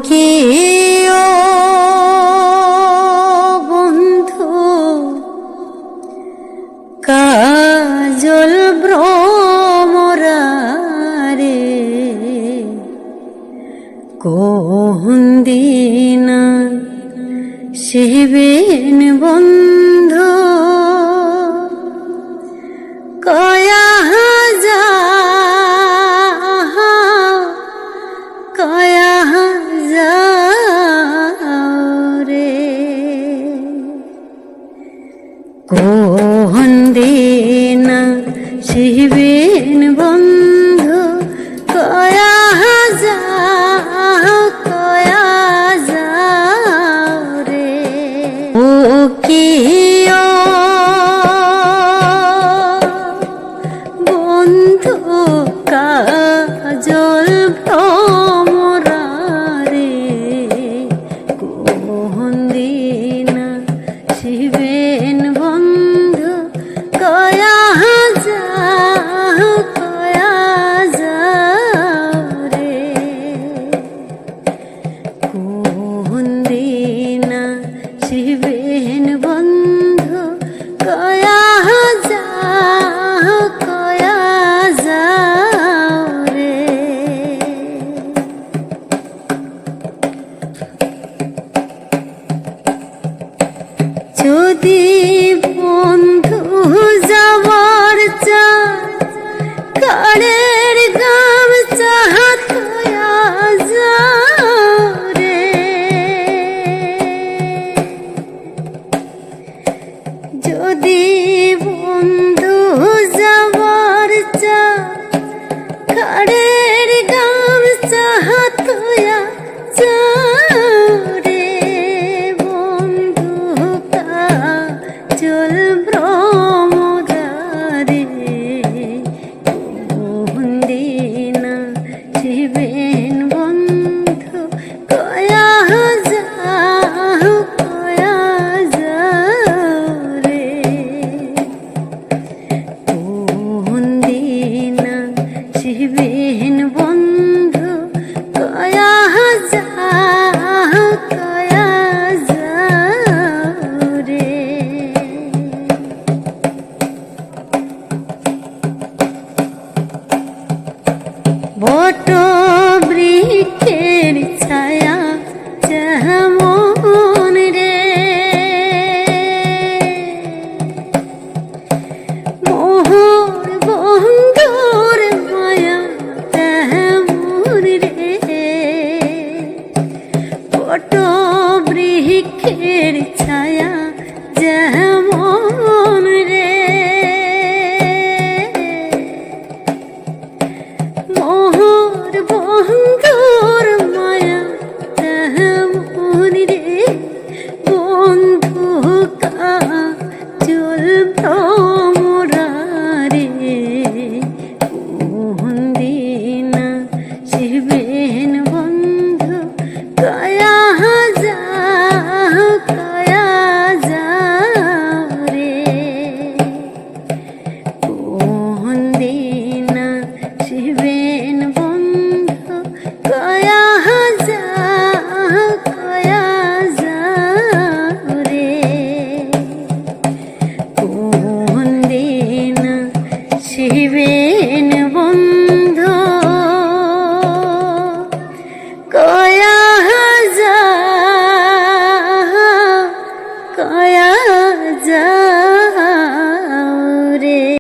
কি ও বন্ধু কাজল ভ্রমরা রে কোন দিন শিবেন বন্ধু কয়া কোন দিন শিবেন বন্ধু কয়া যাও রে ও কি ও বন্ধু কাজল ভ্রমরা রে কোন দিন শিবেন বন্ধু কয়া যাও রে কোন দিন শিবেন বন্ধু কয়া যাও রে যদি বন্ধু যাবার চা কারের গাম চাহতয়া যাও রে যদি বন্ধু যাবার চা কারের গাম চাহতয়া যাও রে বন্ধু কাজল ভ্রমরা রে কোন দিন শিবে